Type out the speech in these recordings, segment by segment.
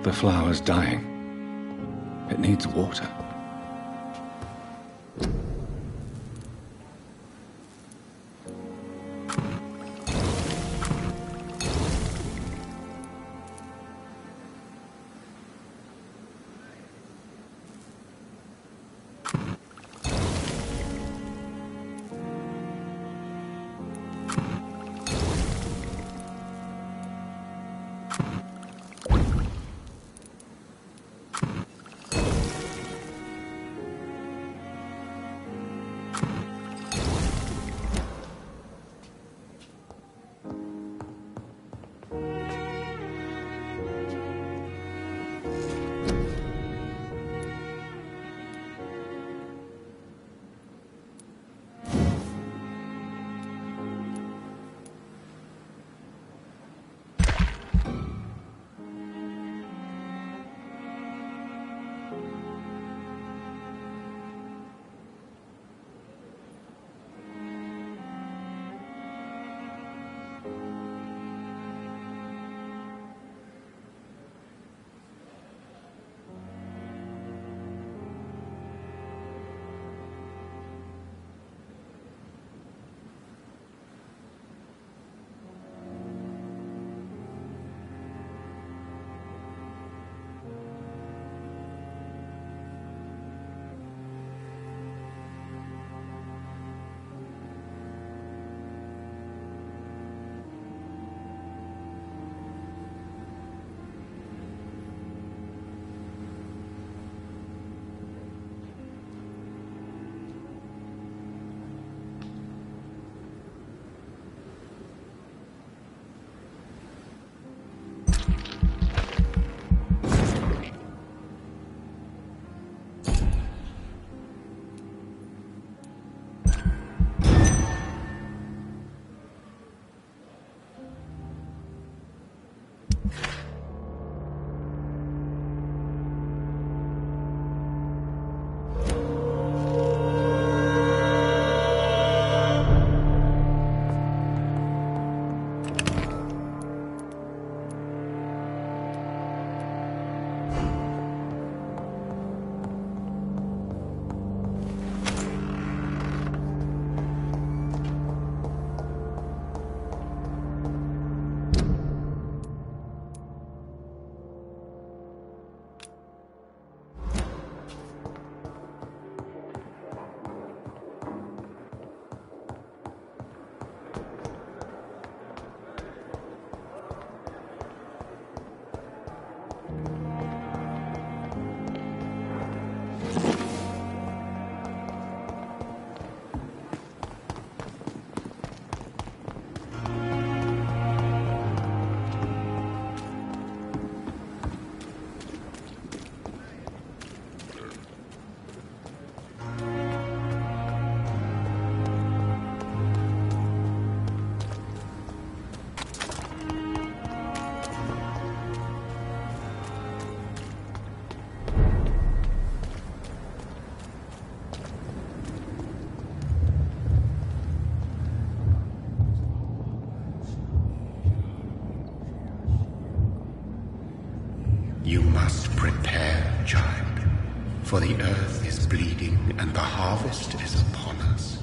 The flower's dying. It needs water. You must prepare, child, for the earth is bleeding and the harvest is upon us.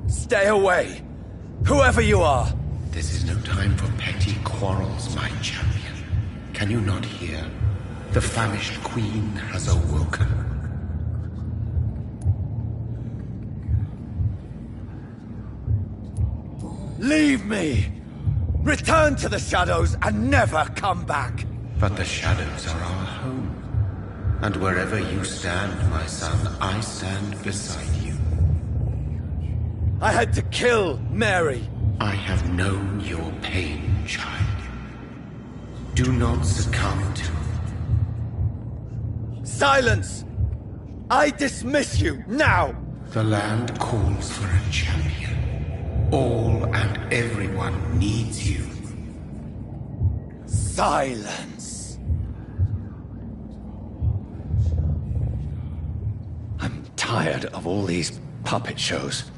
Stay away! Whoever you are! This is no time for petty quarrels, my champion. Can you not hear? The famished queen has awoken. Leave me! Return to the shadows and never come back! But the shadows are our home. And wherever you stand, my son, I stand beside you. I had to kill Mary. I have known your pain, child. Do not succumb to... Silence! I dismiss you, now! The land calls for a champion. All and everyone needs you. Silence! I'm tired of all these puppet shows.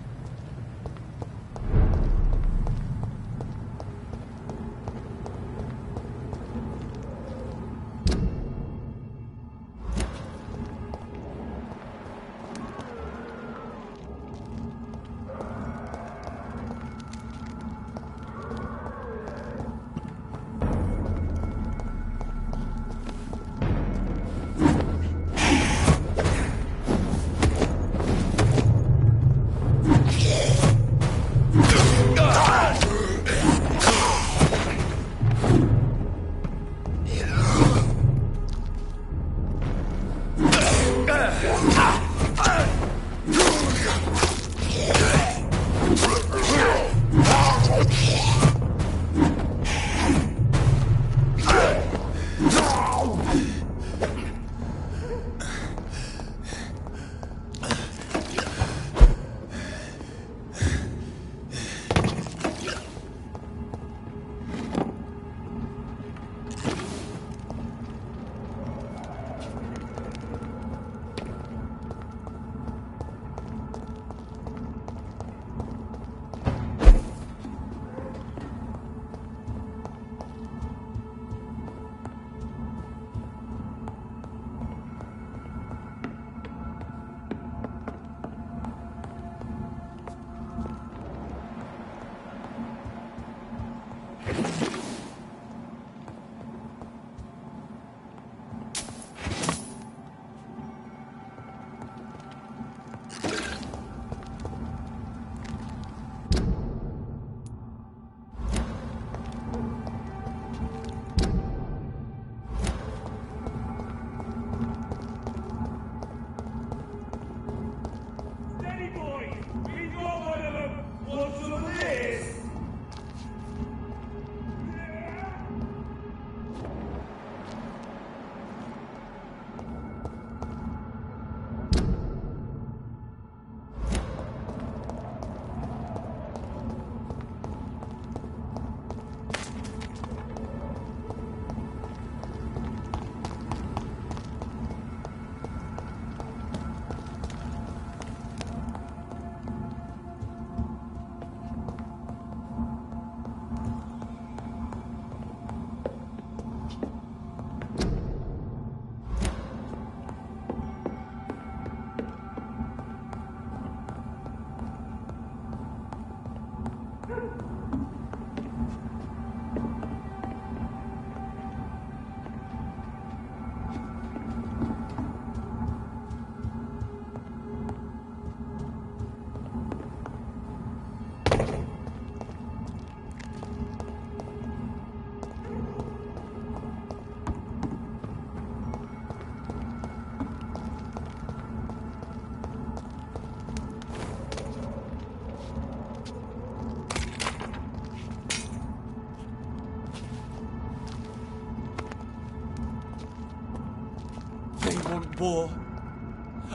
War.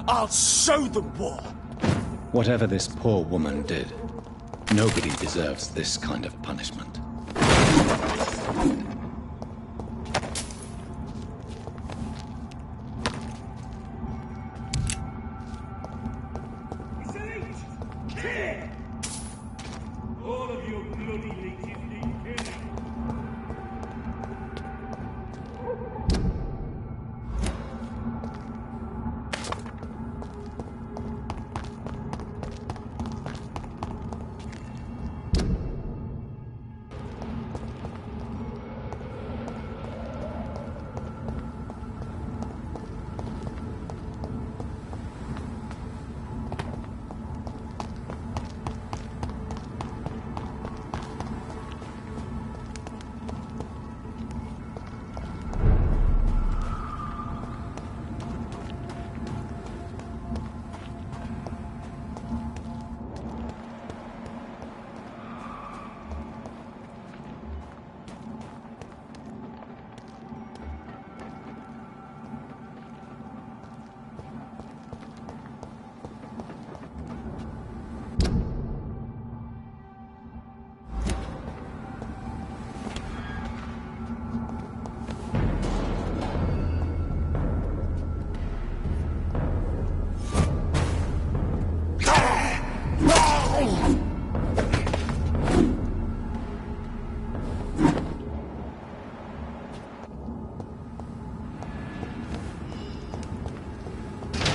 I'll show them war! Whatever this poor woman did, nobody deserves this kind of punishment. All of you bloody leeches need killing.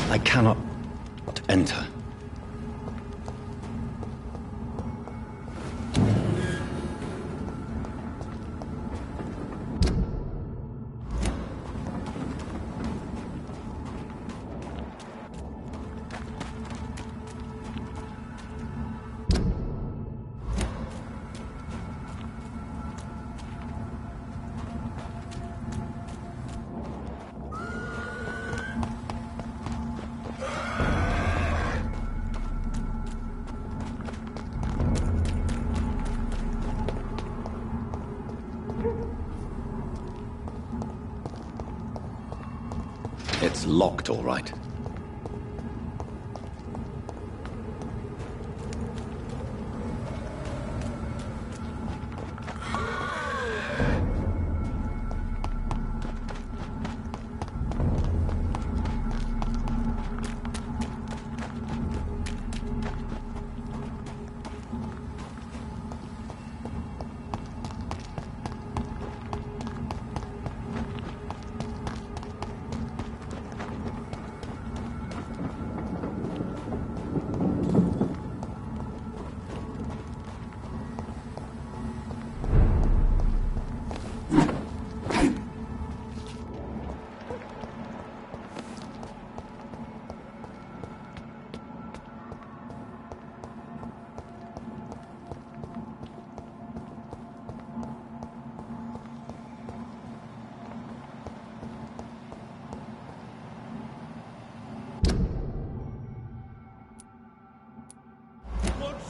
I cannot enter. It's locked, all right.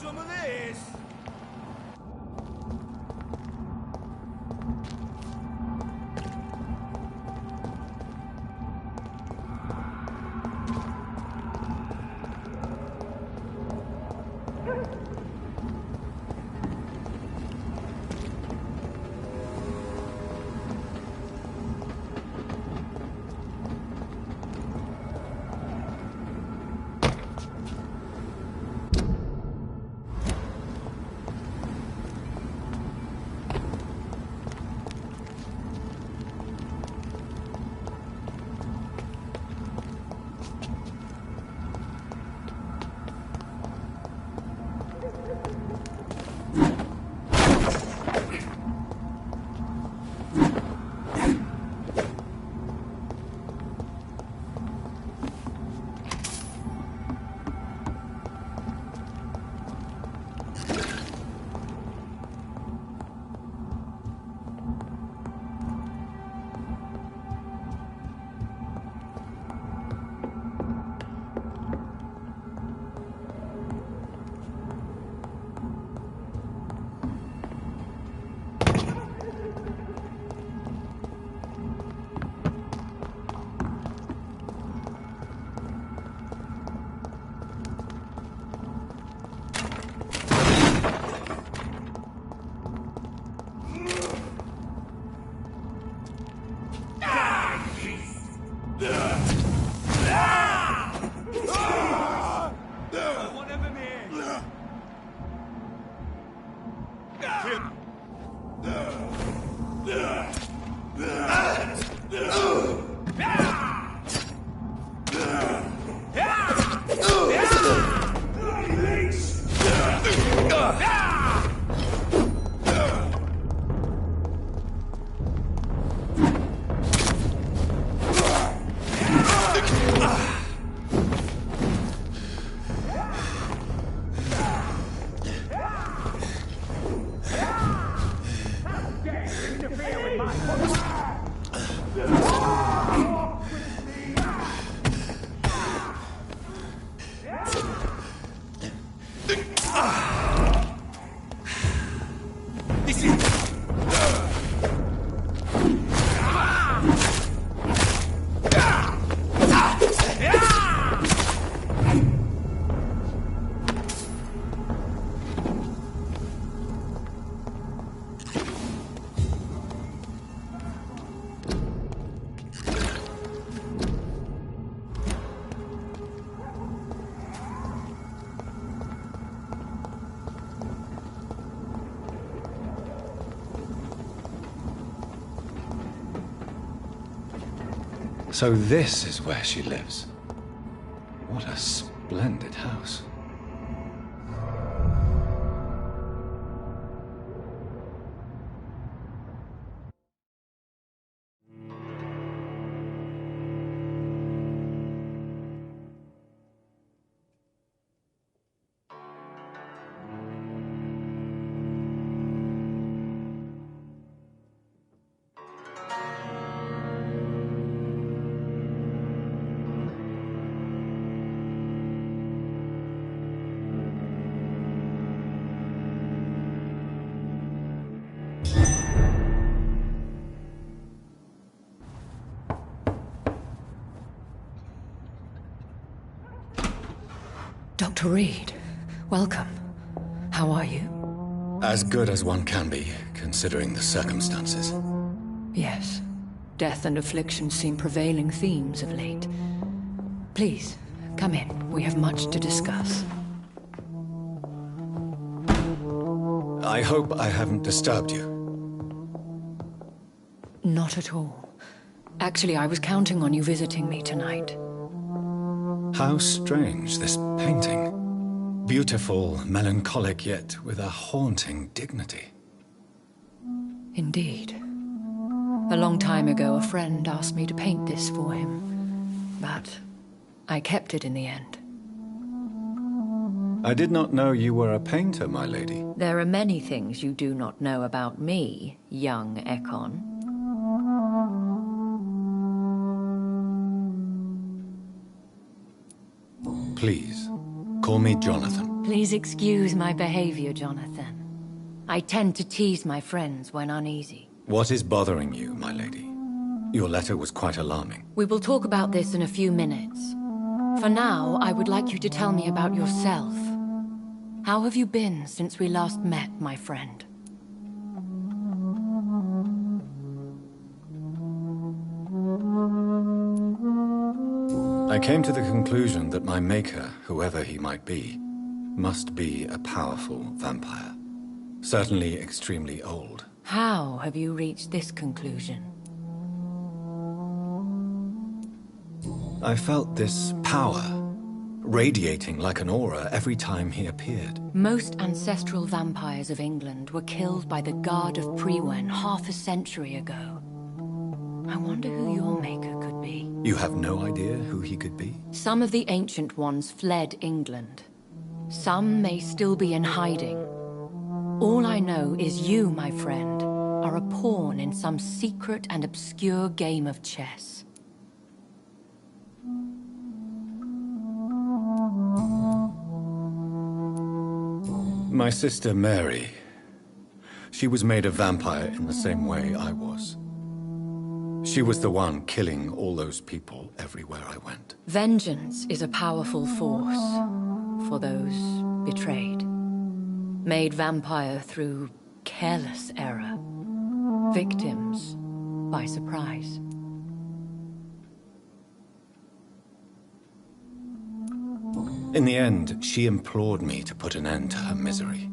some of this? So this is where she lives. What a splendid house. Dr. Reed, welcome. How are you? As good as one can be, considering the circumstances. Yes. Death and affliction seem prevailing themes of late. Please, come in. We have much to discuss. I hope I haven't disturbed you. Not at all. Actually, I was counting on you visiting me tonight. How strange, this painting. Beautiful, melancholic, yet with a haunting dignity. Indeed. A long time ago, a friend asked me to paint this for him, but I kept it in the end. I did not know you were a painter, my lady. There are many things you do not know about me, young Ekon. Please, call me Jonathan. Please excuse my behavior, Jonathan. I tend to tease my friends when uneasy. What is bothering you, my lady? Your letter was quite alarming. We will talk about this in a few minutes. For now, I would like you to tell me about yourself. How have you been since we last met, my friend? I came to the conclusion that my maker, whoever he might be, must be a powerful vampire. Certainly extremely old. How have you reached this conclusion? I felt this power, radiating like an aura every time he appeared. Most ancestral vampires of England were killed by the Guard of Priwen half a century ago. I wonder who your maker could be. You have no idea who he could be? Some of the ancient ones fled England. Some may still be in hiding. All I know is you, my friend, are a pawn in some secret and obscure game of chess. My sister Mary. She was made a vampire in the same way I was. She was the one killing all those people everywhere I went. Vengeance is a powerful force for those betrayed. Made vampire through careless error. Victims by surprise. In the end, she implored me to put an end to her misery.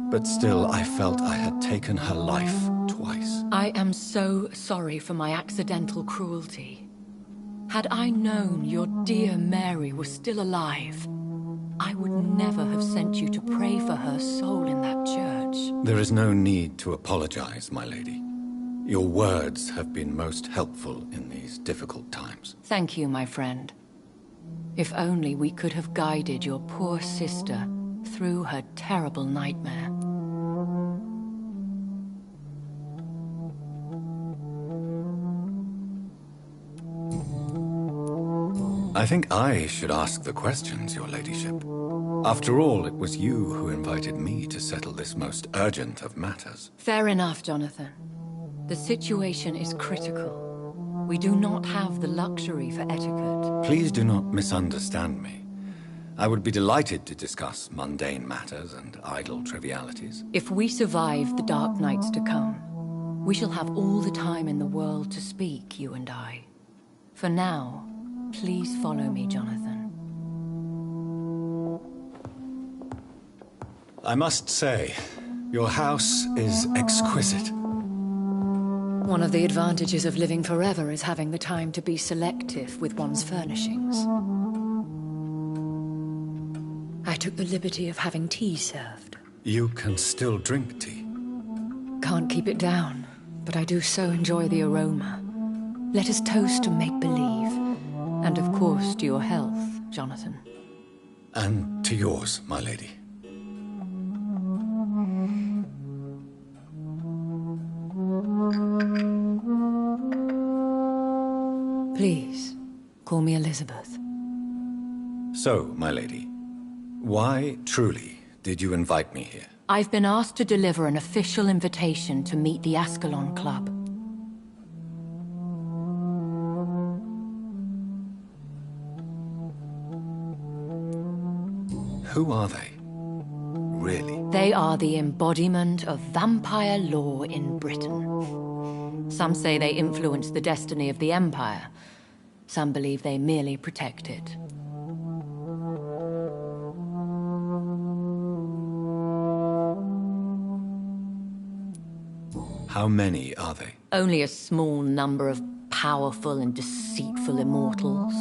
But still, I felt I had taken her life twice. I am so sorry for my accidental cruelty. Had I known your dear Mary was still alive, I would never have sent you to pray for her soul in that church. There is no need to apologize, my lady. Your words have been most helpful in these difficult times. Thank you, my friend. If only we could have guided your poor sister through her terrible nightmare. I think I should ask the questions, your ladyship. After all, it was you who invited me to settle this most urgent of matters. Fair enough, Jonathan. The situation is critical. We do not have the luxury for etiquette. Please do not misunderstand me. I would be delighted to discuss mundane matters and idle trivialities. If we survive the dark nights to come, we shall have all the time in the world to speak, you and I. For now, please follow me, Jonathan. I must say, your house is exquisite. One of the advantages of living forever is having the time to be selective with one's furnishings. I took the liberty of having tea served. You can still drink tea. Can't keep it down, but I do so enjoy the aroma. Let us toast to make-believe. And of course to your health, Jonathan. And to yours, my lady. Please, call me Elizabeth. So, my lady, why, truly, did you invite me here? I've been asked to deliver an official invitation to meet the Ascalon Club. Who are they? Really? They are the embodiment of vampire law in Britain. Some say they influence the destiny of the Empire. Some believe they merely protect it. How many are they? Only a small number of powerful and deceitful immortals.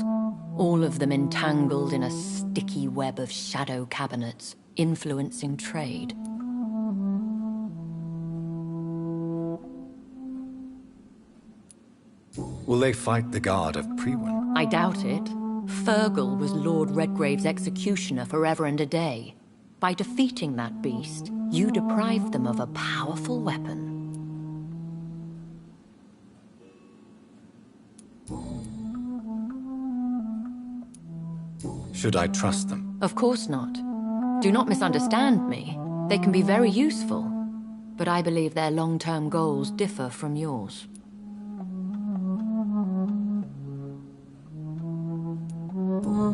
All of them entangled in a sticky web of shadow cabinets, influencing trade. Will they fight the Guard of Priwen? I doubt it. Fergal was Lord Redgrave's executioner forever and a day. By defeating that beast, you deprived them of a powerful weapon. Should I trust them? Of course not. Do not misunderstand me. They can be very useful, but I believe their long-term goals differ from yours.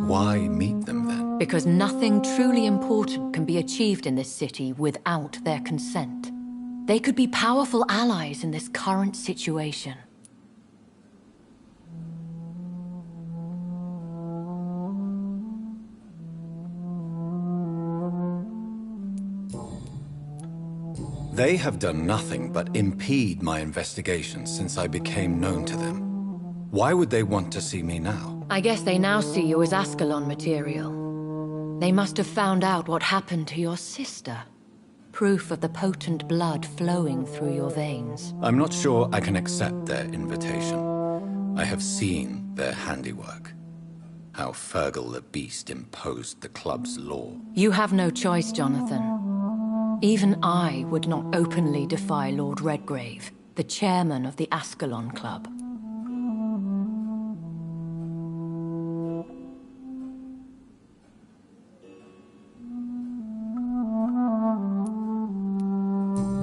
Why meet them then? Because nothing truly important can be achieved in this city without their consent. They could be powerful allies in this current situation. They have done nothing but impede my investigations since I became known to them. Why would they want to see me now? I guess they now see you as Ascalon material. They must have found out what happened to your sister. Proof of the potent blood flowing through your veins. I'm not sure I can accept their invitation. I have seen their handiwork. How Fergal the Beast imposed the club's law. You have no choice, Jonathan. Even I would not openly defy Lord Redgrave, the chairman of the Ascalon Club.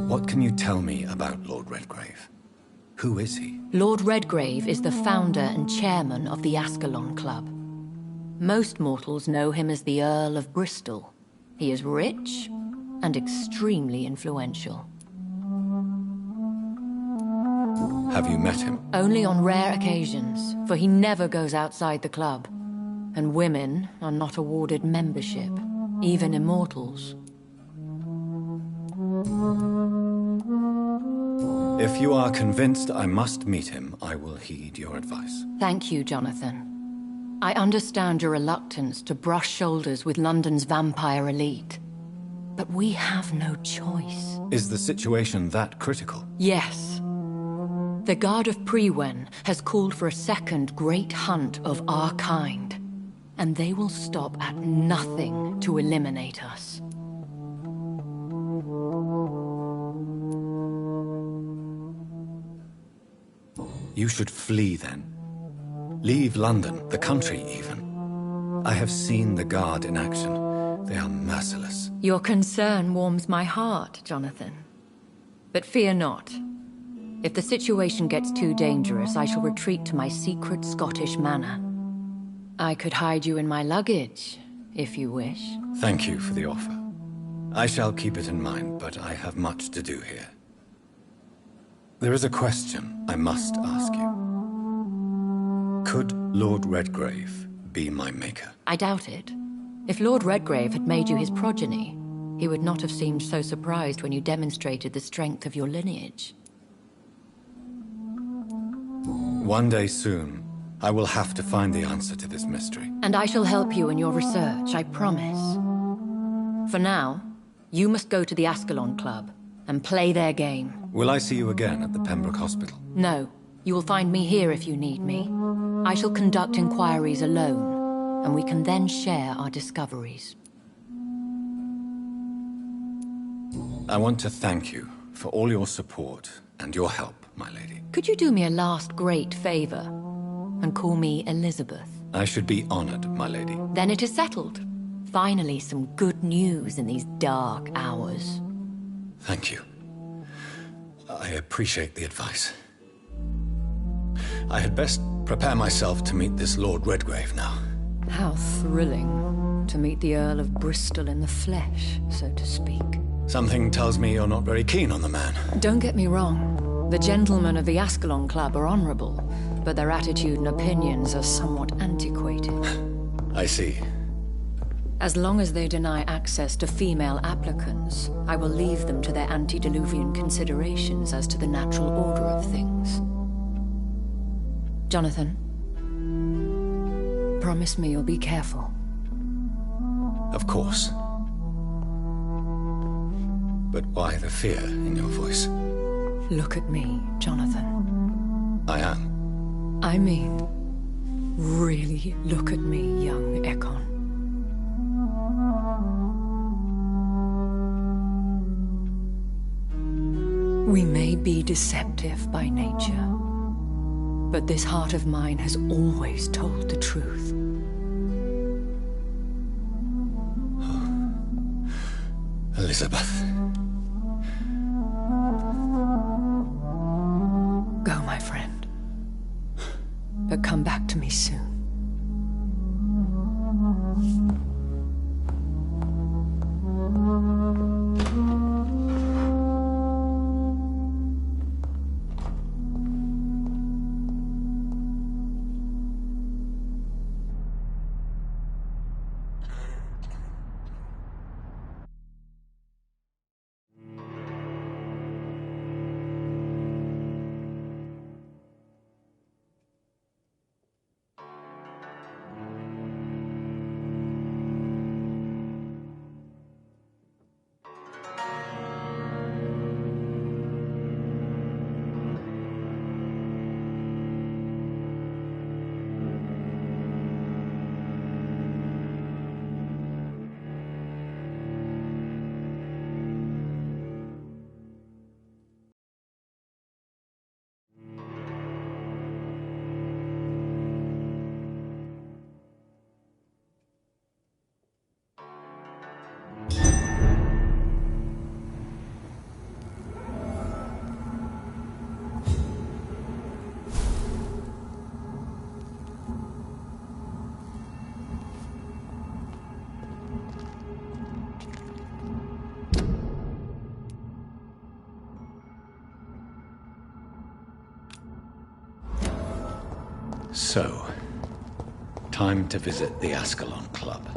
What can you tell me about Lord Redgrave? Who is he? Lord Redgrave is the founder and chairman of the Ascalon Club. Most mortals know him as the Earl of Bristol. He is rich and extremely influential. Have you met him? Only on rare occasions, for he never goes outside the club. And women are not awarded membership, even immortals. If you are convinced I must meet him, I will heed your advice. Thank you, Jonathan. I understand your reluctance to brush shoulders with London's vampire elite. But we have no choice. Is the situation that critical? Yes. The Guard of Prewen has called for a second great hunt of our kind. And they will stop at nothing to eliminate us. You should flee then. Leave London, the country even. I have seen the Guard in action. They are merciless. Your concern warms my heart, Jonathan. But fear not. If the situation gets too dangerous, I shall retreat to my secret Scottish manor. I could hide you in my luggage, if you wish. Thank you for the offer. I shall keep it in mind, but I have much to do here. There is a question I must ask you. Could Lord Redgrave be my maker? I doubt it. If Lord Redgrave had made you his progeny, he would not have seemed so surprised when you demonstrated the strength of your lineage. One day soon, I will have to find the answer to this mystery. And I shall help you in your research, I promise. For now, you must go to the Ascalon Club and play their game. Will I see you again at the Pembroke Hospital? No, you will find me here if you need me. I shall conduct inquiries alone, and we can then share our discoveries. I want to thank you for all your support and your help, my lady. Could you do me a last great favor and call me Elizabeth? I should be honored, my lady. Then it is settled. Finally, some good news in these dark hours. Thank you. I appreciate the advice. I had best prepare myself to meet this Lord Redgrave now. How thrilling to meet the Earl of Bristol in the flesh, so to speak. Something tells me you're not very keen on the man. Don't get me wrong. The gentlemen of the Ascalon Club are honorable, but their attitude and opinions are somewhat antiquated. I see. As long as they deny access to female applicants, I will leave them to their antediluvian considerations as to the natural order of things. Jonathan, promise me you'll be careful. Of course. But why the fear in your voice? Look at me, Jonathan. I am. I mean, really look at me, young Ekon. We may be deceptive by nature, but this heart of mine has always told the truth. Elizabeth. Go, my friend. But come back to me soon. So, time to visit the Ascalon Club.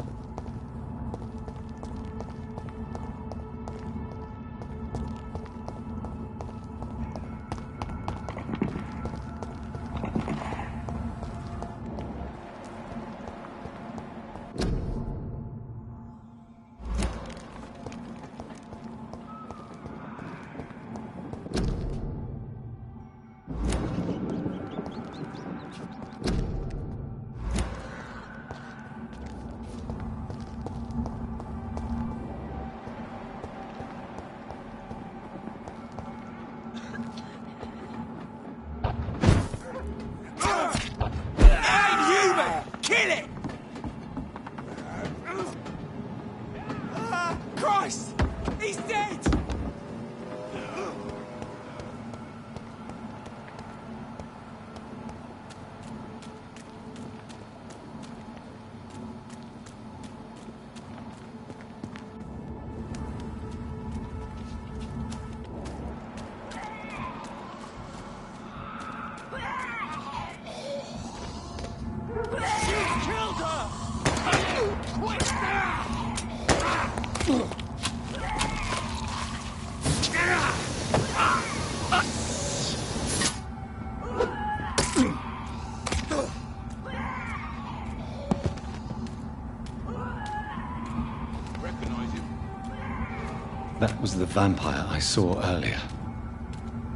That was the vampire I saw earlier.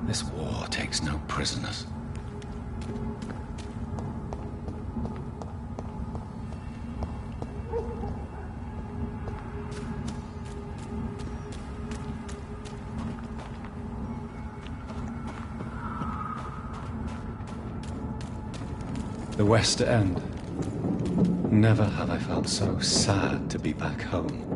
This war takes no prisoners. The West End. Never have I felt so sad to be back home.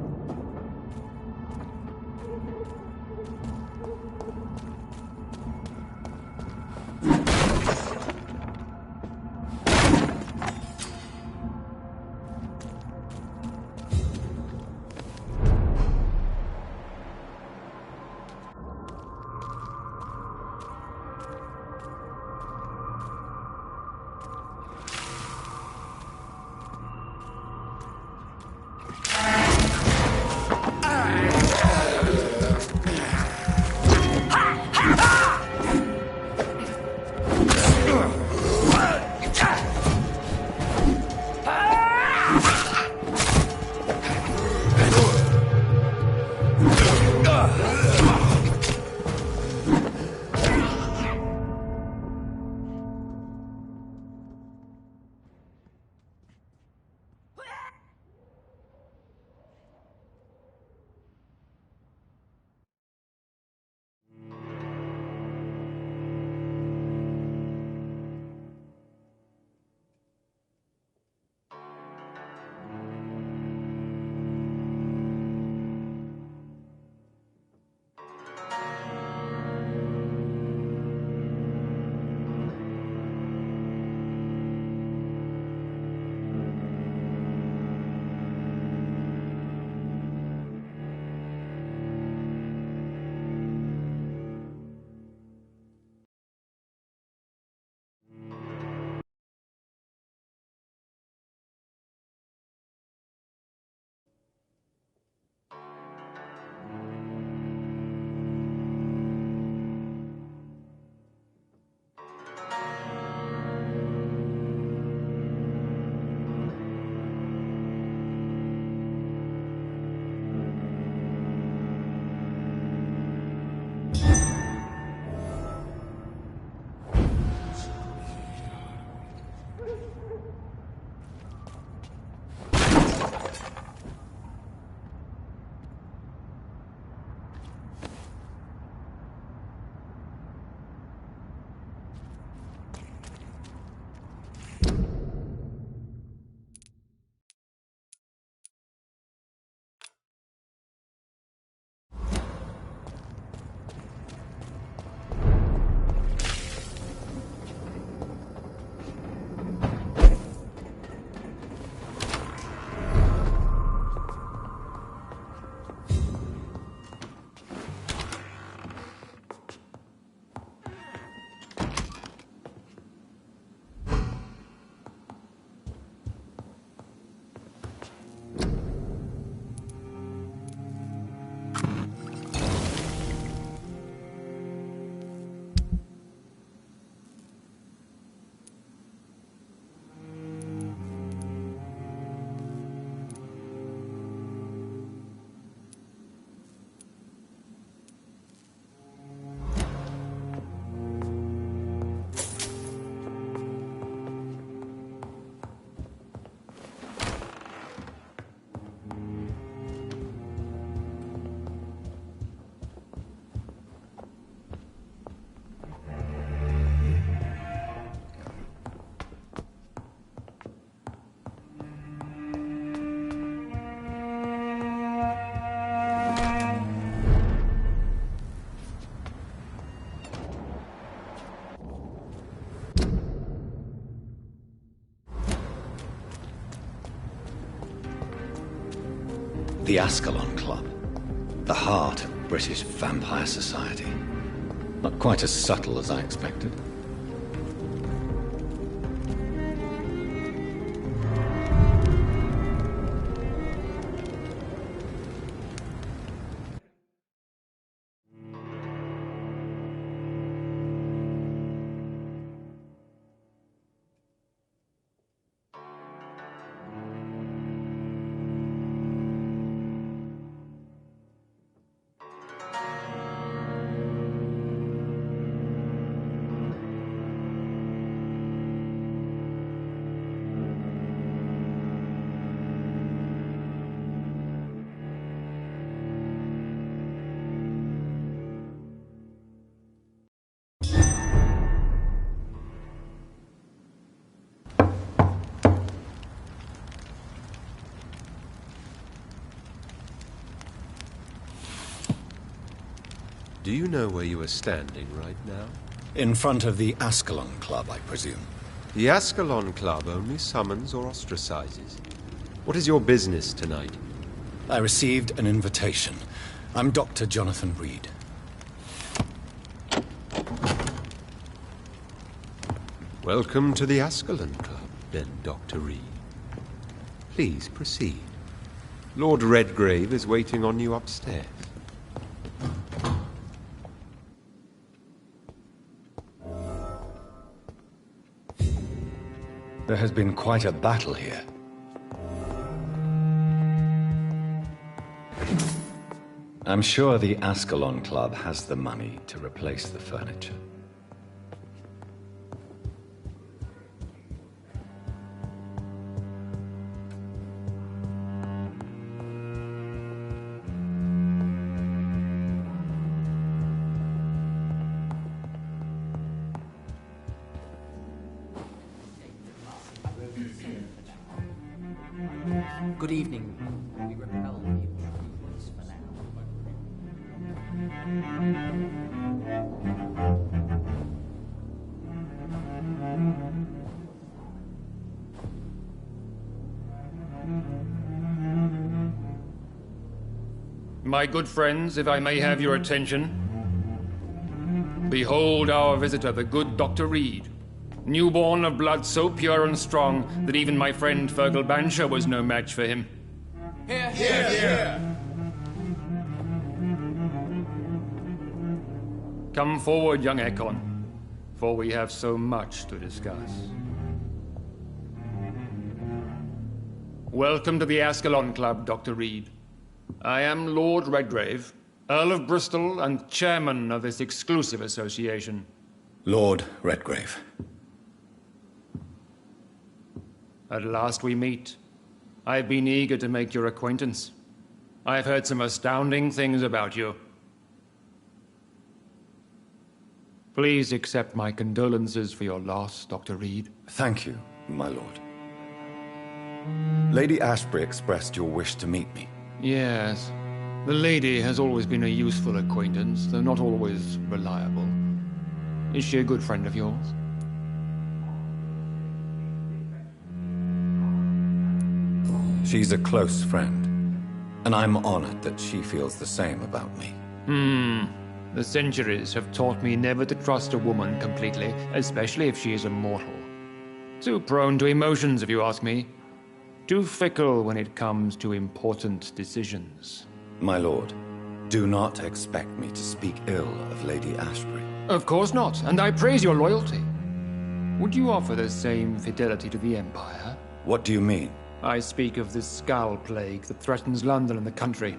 The Ascalon Club. The heart of British vampire society. Not quite as subtle as I expected. Do you know where you are standing right now? In front of the Ascalon Club, I presume. The Ascalon Club only summons or ostracizes. What is your business tonight? I received an invitation. I'm Dr. Jonathan Reed. Welcome to the Ascalon Club, then, Dr. Reed. Please proceed. Lord Redgrave is waiting on you upstairs. There has been quite a battle here. I'm sure the Ascalon Club has the money to replace the furniture. Good evening. We repel the intruders for now. My good friends, if I may have your attention. Behold our visitor, the good Dr. Reed. Newborn of blood so pure and strong that even my friend Fergal Bansher was no match for him. Here, here, here! Come forward, young Ekon, for we have so much to discuss. Welcome to the Ascalon Club, Dr. Reed. I am Lord Redgrave, Earl of Bristol and chairman of this exclusive association. Lord Redgrave. At last we meet. I've been eager to make your acquaintance. I've heard some astounding things about you. Please accept my condolences for your loss, Dr. Reed. Thank you, my lord. Lady Ashbury expressed your wish to meet me. Yes. The lady has always been a useful acquaintance, though not always reliable. Is she a good friend of yours? She's a close friend, and I'm honored that she feels the same about me. The centuries have taught me never to trust a woman completely, especially if she is a mortal. Too prone to emotions, if you ask me. Too fickle when it comes to important decisions. My lord, do not expect me to speak ill of Lady Ashbury. Of course not, and I praise your loyalty. Would you offer the same fidelity to the Empire? What do you mean? I speak of this Skull Plague that threatens London and the country.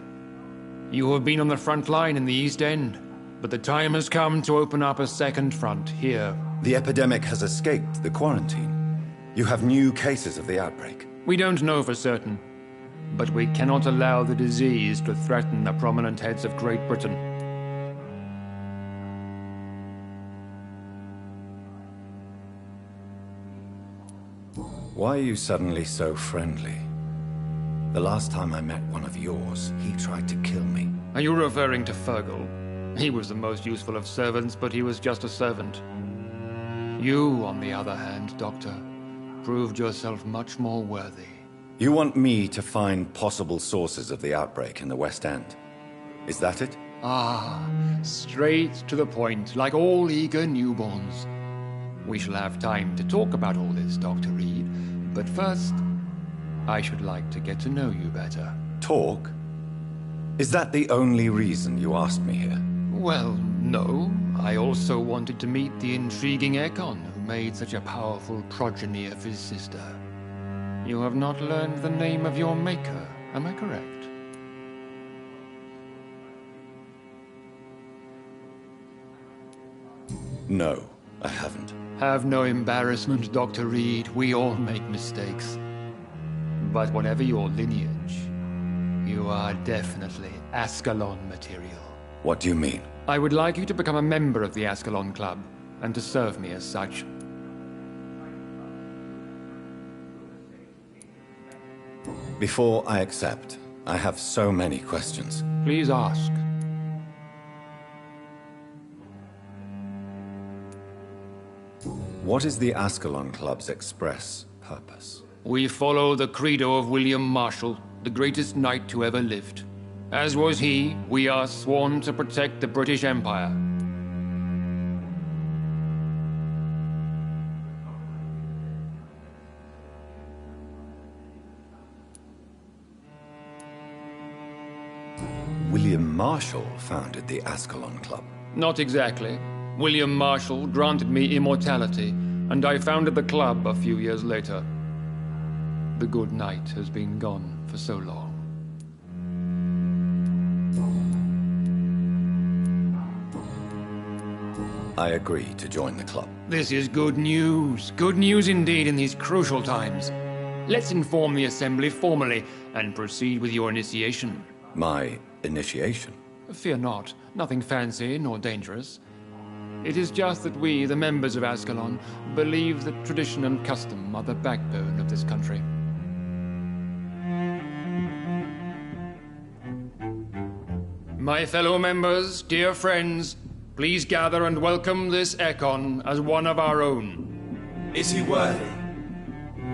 You have been on the front line in the East End, but the time has come to open up a second front here. The epidemic has escaped the quarantine. You have new cases of the outbreak. We don't know for certain, but we cannot allow the disease to threaten the prominent heads of Great Britain. Why are you suddenly so friendly? The last time I met one of yours, he tried to kill me. Are you referring to Fergal? He was the most useful of servants, but he was just a servant. You, on the other hand, Doctor, proved yourself much more worthy. You want me to find possible sources of the outbreak in the West End? Is that it? Ah, straight to the point, like all eager newborns. We shall have time to talk about all this, Dr. Reed. But first, I should like to get to know you better. Talk? Is that the only reason you asked me here? Well, no. I also wanted to meet the intriguing Ekon, who made such a powerful progeny of his sister. You have not learned the name of your maker, am I correct? No, I haven't. Have no embarrassment, Dr. Reed. We all make mistakes. But whatever your lineage, you are definitely Ascalon material. What do you mean? I would like you to become a member of the Ascalon Club, and to serve me as such. Before I accept, I have so many questions. Please ask. What is the Ascalon Club's express purpose? We follow the credo of William Marshall, the greatest knight who ever lived. As was he, we are sworn to protect the British Empire. William Marshall founded the Ascalon Club. Not exactly. William Marshall granted me immortality, and I founded the club a few years later. The good knight has been gone for so long. I agree to join the club. This is good news. Good news indeed in these crucial times. Let's inform the Assembly formally and proceed with your initiation. My initiation? Fear not. Nothing fancy nor dangerous. It is just that we, the members of Ascalon, believe that tradition and custom are the backbone of this country. My fellow members, dear friends, please gather and welcome this Ekon as one of our own. Is he worthy?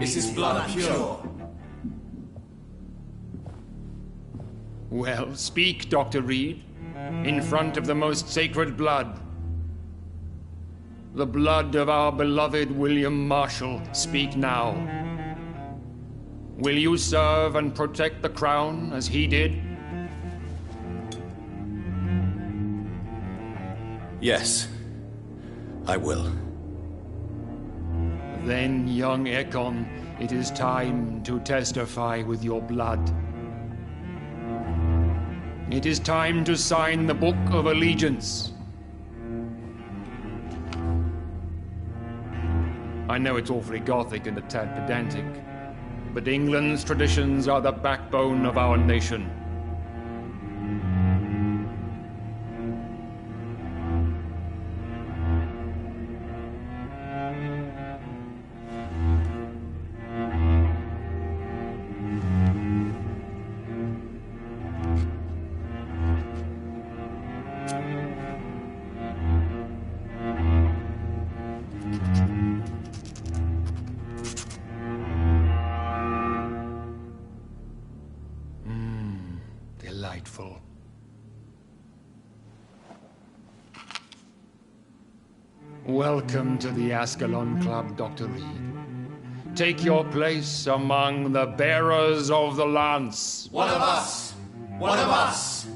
Is his blood pure? Well, speak, Dr. Reed, in front of the most sacred blood. The blood of our beloved William Marshall, speak now. Will you serve and protect the crown as he did? Yes, I will. Then, young Ekon, it is time to testify with your blood. It is time to sign the Book of Allegiance. I know it's awfully gothic and a tad pedantic, but England's traditions are the backbone of our nation. Delightful. Welcome to the Ascalon Club, Dr. Reed. Take your place among the bearers of the lance. One of us! One of us!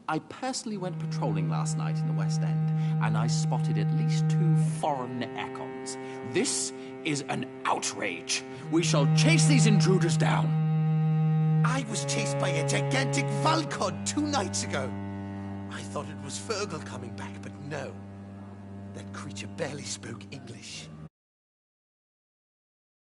I personally went patrolling last night in the West End, and I spotted at least 2 foreign Ekons. This is an outrage. We shall chase these intruders down. I was chased by a gigantic Valcod 2 nights ago. I thought it was Fergal coming back, but no. That creature barely spoke English.